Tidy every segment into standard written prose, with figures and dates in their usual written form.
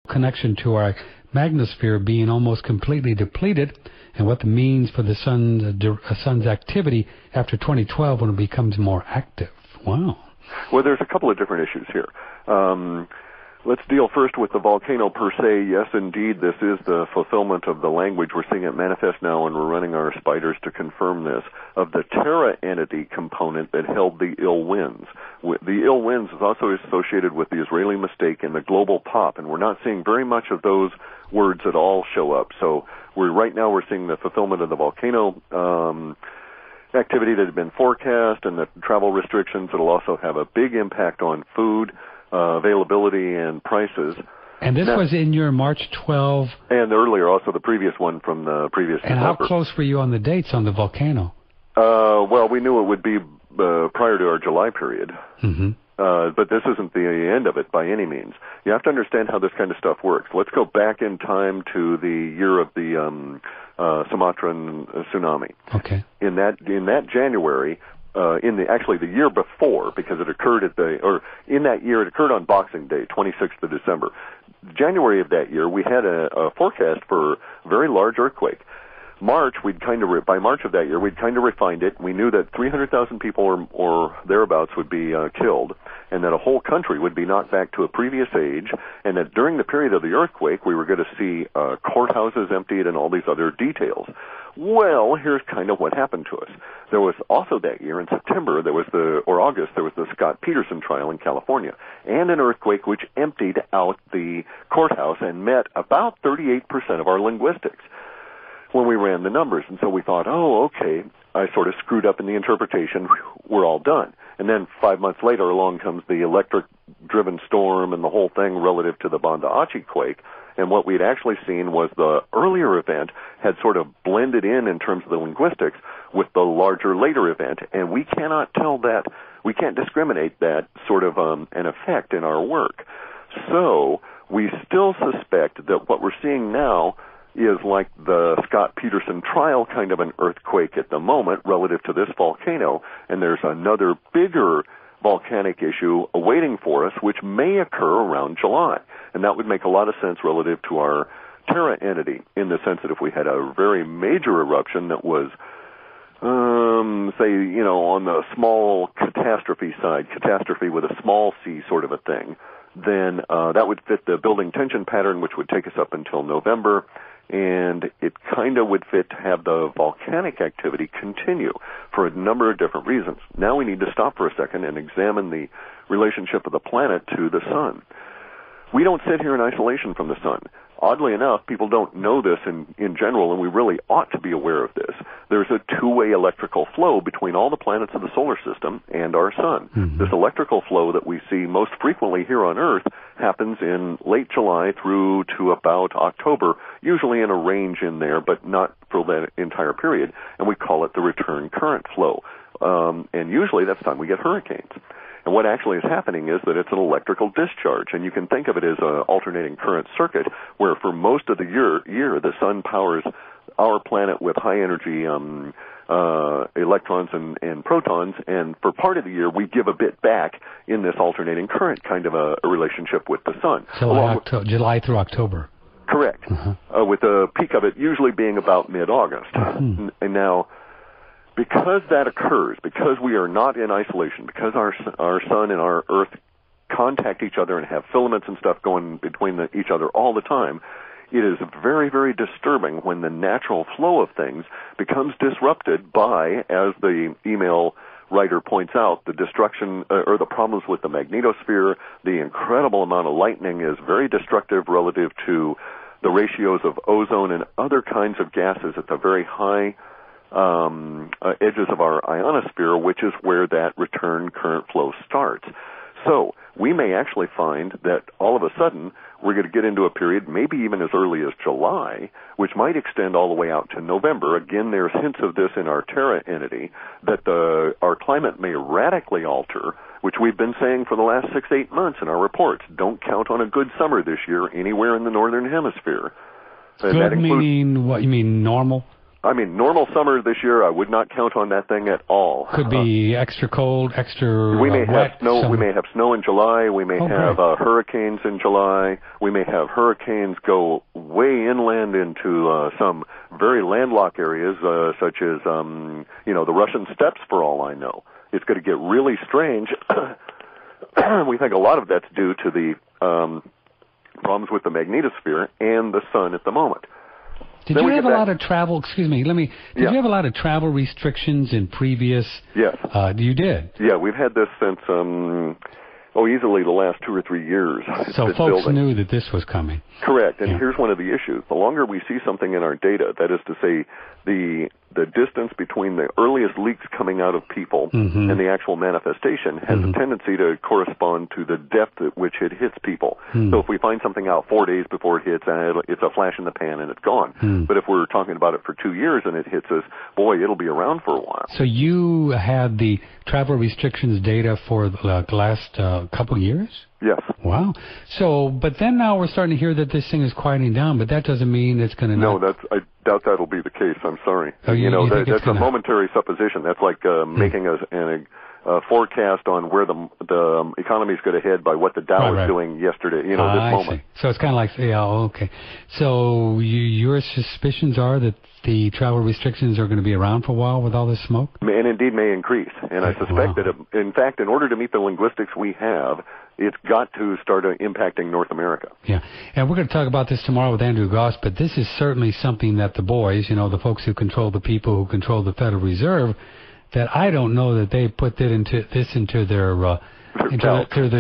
connection to our magnetosphere being almost completely depleted, and what it means for the sun's activity after 2012 when it becomes more active. Wow. Well, there's a couple of different issues here. Let's deal first with the volcano per se. Yes, indeed, this is the fulfillment of the language. We're seeing it manifest now, and we're running our spiders to confirm this, of the Terra entity component that held the ill winds. The ill winds is also associated with the Israeli mistake and the global pop, and we're not seeing very much of those words at all show up. So right now we're seeing the fulfillment of the volcano activity that had been forecast, and the travel restrictions that will also have a big impact on food availability and prices. And this was in your March 12. And earlier, also the previous one from the previous And December. How close were you on the dates on the volcano? Well, we knew it would be prior to our July period. Mm-hmm. But this isn't the end of it by any means. You have to understand how this kind of stuff works. Let's go back in time to the year of the Sumatran tsunami. Okay. In that January, actually the year before, because it occurred in that year, it occurred on Boxing Day, 26th of December. January of that year, we had a forecast for a very large earthquake. By March of that year, we'd kind of refined it. We knew that 300,000 people or thereabouts would be killed, and that a whole country would be knocked back to a previous age, and that during the period of the earthquake, we were going to see courthouses emptied and all these other details. Well, here's kind of what happened to us. There was also that year in September, August, there was the Scott Peterson trial in California, and an earthquake which emptied out the courthouse and met about 38% of our linguistics when we ran the numbers. And so we thought, oh, okay, I sort of screwed up in the interpretation. We're all done. And then 5 months later, along comes the electric-driven storm and the whole thing relative to the Banda Aceh quake. And what we'd actually seen was the earlier event had sort of blended in terms of the linguistics with the larger later event. And we cannot tell that, we can't discriminate that sort of an effect in our work. So we still suspect that what we're seeing now is like the Scott Peterson trial kind of an earthquake at the moment relative to this volcano, and there's another bigger volcanic issue awaiting for us, which may occur around July. And that would make a lot of sense relative to our Terra entity, in the sense that if we had a very major eruption that was, on the small catastrophe side, catastrophe with a small c sort of a thing, then that would fit the building tension pattern, which would take us up until November. And it kind of would fit to have the volcanic activity continue for a number of different reasons. Now we need to stop for a second and examine the relationship of the planet to the sun. We don't sit here in isolation from the sun. Oddly enough, people don't know this in general, and we really ought to be aware of this. There's a two-way electrical flow between all the planets of the solar system and our sun. Mm-hmm. This electrical flow that we see most frequently here on Earth happens in late July through to about October, usually in a range in there, but not for that entire period, and we call it the return current flow. And usually that's the time we get hurricanes. And what actually is happening is that it's an electrical discharge, and you can think of it as an alternating current circuit, where for most of the year the sun powers our planet with high-energy electrons and protons, and for part of the year we give a bit back in this alternating current kind of a relationship with the sun. So July through October. Correct. Uh-huh. With the peak of it usually being about mid-August. Mm-hmm. And now, because that occurs, because we are not in isolation, because our sun and our Earth contact each other and have filaments and stuff going between each other all the time, it is very, very disturbing when the natural flow of things becomes disrupted by, as the email writer points out, the destruction or the problems with the magnetosphere. The incredible amount of lightning is very destructive relative to the ratios of ozone and other kinds of gases at the very high edges of our ionosphere, which is where that return current flow starts. So we may actually find that all of a sudden we're going to get into a period, maybe even as early as July, which might extend all the way out to November. Again, there's hints of this in our Terra entity, that our climate may radically alter, which we've been saying for the last 6-8 months in our reports. Don't count on a good summer this year anywhere in the northern hemisphere. Good meaning, what you mean, normal? Normal summer this year, I would not count on that thing at all. Could be extra cold, extra We may wet. have snow. We may have snow in July. We may have hurricanes in July. We may have hurricanes go way inland into some very landlocked areas, such as the Russian steppes. For all I know, it's going to get really strange. We think a lot of that's due to the problems with the magnetosphere and the sun at the moment. Did you have a lot of travel? Excuse me. Did you have a lot of travel restrictions in previous? Yes. You did. Yeah, we've had this since easily the last 2 or 3 years. So folks knew that this was coming. Correct. And here's one of the issues: the longer we see something in our data, that is to say, the distance between the earliest leaks coming out of people and the actual manifestation has a tendency to correspond to the depth at which it hits people. So if we find something out 4 days before it hits, it's a flash in the pan and it's gone. But if we're talking about it for 2 years and it hits us, boy, it'll be around for a while. So you had the travel restrictions data for the last couple years? Yes. Wow. So, but then now we're starting to hear that this thing is quieting down, but that doesn't mean it's going to No, I doubt that'll be the case. I'm sorry. Oh, that's a momentary supposition. That's like making a forecast on where the economy is going to head by what the Dow was doing yesterday, this moment. See. So it's kind of like, okay. So your suspicions are that the travel restrictions are going to be around for a while with all this smoke? And indeed may increase. And I suspect that, in fact, in order to meet the linguistics we have, it's got to start impacting North America. Yeah, and we're going to talk about this tomorrow with Andrew Goss, but this is certainly something that the boys, the folks who control the people who control the Federal Reserve, that I don't know that they put into their their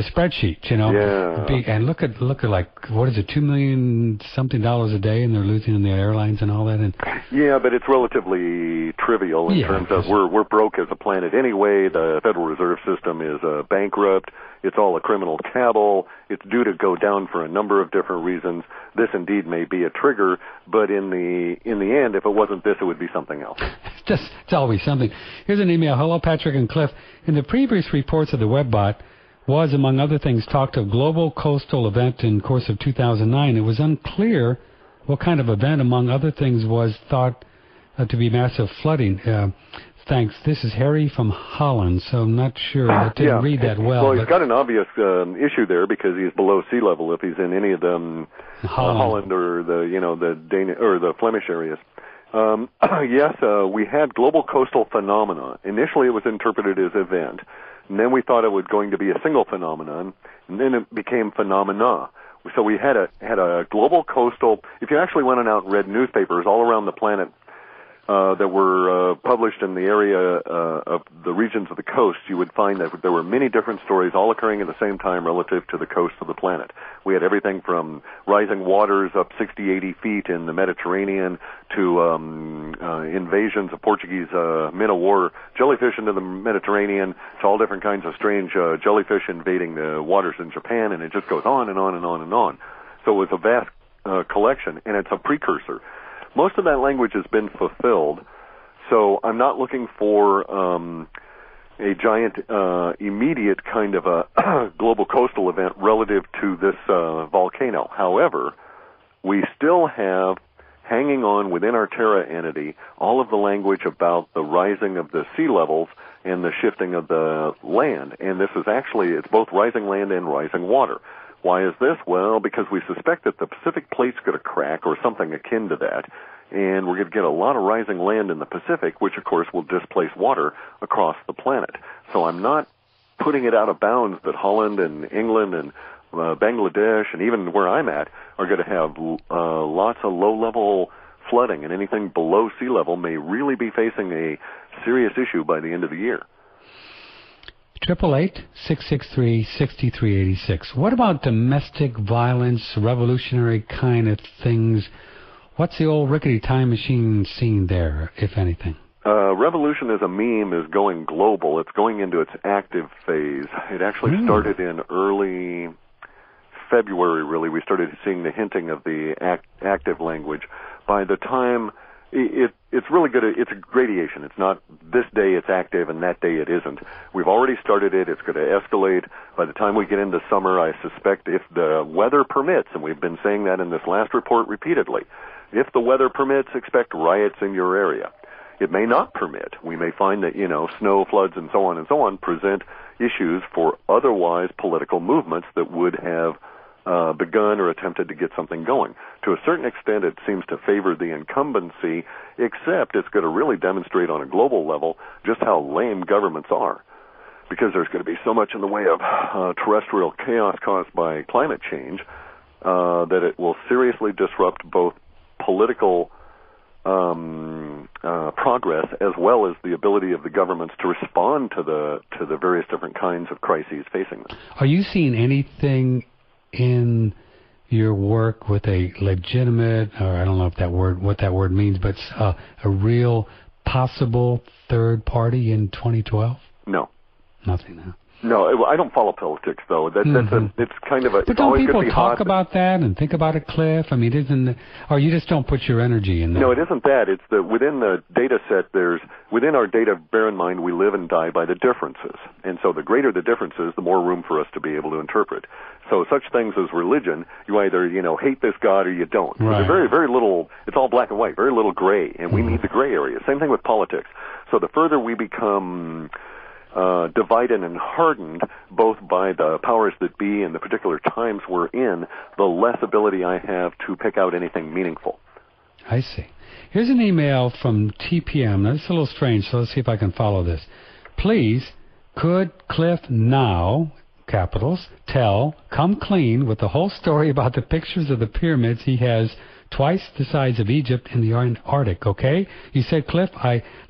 spreadsheet, Yeah. And look at like, what is it, $2 million something a day, and they're losing in the airlines and all that. And yeah, but it's relatively trivial in terms of we're broke as a planet anyway. The Federal Reserve System is bankrupt. It's all a criminal cabal. It's due to go down for a number of different reasons. This indeed may be a trigger, but in the end, if it wasn't this, it would be something else. It's always something. Here's an email. Hello, Patrick and Cliff. In the previous reports of the WebBot was, among other things, talked of global coastal event in course of 2009. It was unclear what kind of event, among other things, was thought to be massive flooding. Thanks. This is Harry from Holland, so I'm not sure. I didn't read that well. Well, he's got an obvious issue there because he's below sea level if he's in any of them, Holland or the Danish or the Flemish areas. Yes, we had global coastal phenomena. Initially, it was interpreted as event, and then we thought it was going to be a single phenomenon, and then it became phenomena. So we had a global coastal. If you actually went out and read newspapers all around the planet that were published in the area of the regions of the coast, you would find that there were many different stories all occurring at the same time relative to the coast of the planet. We had everything from rising waters up 60, 80 feet in the Mediterranean to invasions of Portuguese men of war jellyfish into the Mediterranean to all different kinds of strange jellyfish invading the waters in Japan, and it just goes on and on and on and on. So it was a vast collection, and it's a precursor. Most of that language has been fulfilled, so I'm not looking for a giant, immediate kind of a global coastal event relative to this volcano. However, we still have hanging on within our Terra entity all of the language about the rising of the sea levels and the shifting of the land. And this is actually, it's both rising land and rising water. Why is this? Well, because we suspect that the Pacific plate's going to crack or something akin to that, and we're going to get a lot of rising land in the Pacific, which, of course, will displace water across the planet. So I'm not putting it out of bounds that Holland and England and Bangladesh and even where I'm at are going to have lots of low-level flooding, and anything below sea level may really be facing a serious issue by the end of the year. 888-663-6386. What about domestic violence, revolutionary kind of things? What's the old rickety time machine scene there, if anything? Revolution as a meme is going global. It's going into its active phase. It actually started in early February, really. We started seeing the hinting of the active language. By the time it's really good. It's a gradation. It's not this day it's active and that day it isn't. We've already started it. It's going to escalate. By the time we get into summer, I suspect if the weather permits, and we've been saying that in this last report repeatedly, If the weather permits, expect riots in your area. It may not permit. We may find that, snow, floods, and so on present issues for otherwise political movements that would have begun or attempted to get something going. To a certain extent, it seems to favor the incumbency, except it's going to really demonstrate on a global level just how lame governments are. Because there's going to be so much in the way of terrestrial chaos caused by climate change that it will seriously disrupt both political progress as well as the ability of the governments to respond to the various different kinds of crises facing them. Are you seeing anything in your work with a legitimate, or I don't know what that word means, but a real possible third party in 2012? No. Nothing, huh? No, I don't follow politics, though. It's kind of a... But don't people talk about that and think about it, Cliff? I mean, or you just don't put your energy in there? No, it isn't that. It's within the data set, within our data, bear in mind, we live and die by the differences. And so the greater the differences, the more room for us to be able to interpret. So such things as religion, you either, hate this God or you don't. Right. There's very, very little, it's all black and white, very little gray, and we need the gray area. Same thing with politics. So the further we become... divided and hardened both by the powers that be and the particular times we're in, the less ability I have to pick out anything meaningful. I see. Here's an email from TPM. Now, this is a little strange, so let's see if I can follow this. Please, could Clif now, capitals, come clean with the whole story about the pictures of the pyramids he has twice the size of Egypt in the Arctic, okay? You said, Clif,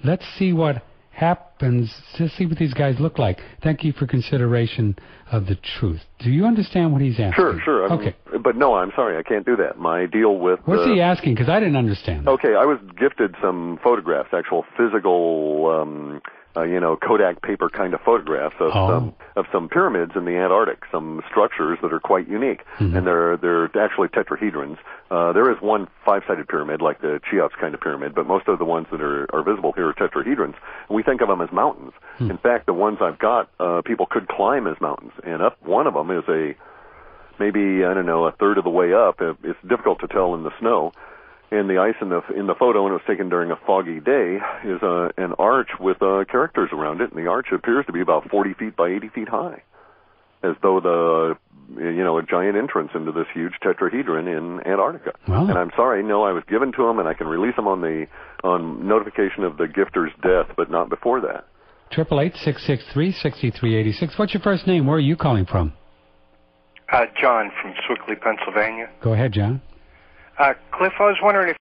let's see what happens, to see what these guys look like. Thank you for consideration of the truth. Do you understand what he's asking? Sure. Okay. But no, I'm sorry, I can't do that. My deal with... What's he asking? Because I didn't understand that. Okay, I was gifted some photographs, actual physical, Kodak paper kind of photographs of some pyramids in the Antarctic, some structures that are quite unique, and they're actually tetrahedrons. There is one five-sided pyramid, like the Cheops kind of pyramid, but most of the ones that are visible here are tetrahedrons, and we think of them as mountains. In fact, the ones I've got, people could climb as mountains, and up one of them is maybe a third of the way up. It's difficult to tell in the snow. And the ice in the photo, and it was taken during a foggy day, is an arch with characters around it, and the arch appears to be about 40 feet by 80 feet high, as though a giant entrance into this huge tetrahedron in Antarctica. Wow. And I'm sorry, no, I was given to them, and I can release them on notification of the gifter's death, but not before that. 888-663-6386. What's your first name? Where are you calling from? John from Swickley, Pennsylvania. Go ahead, John. Cliff, I was wondering if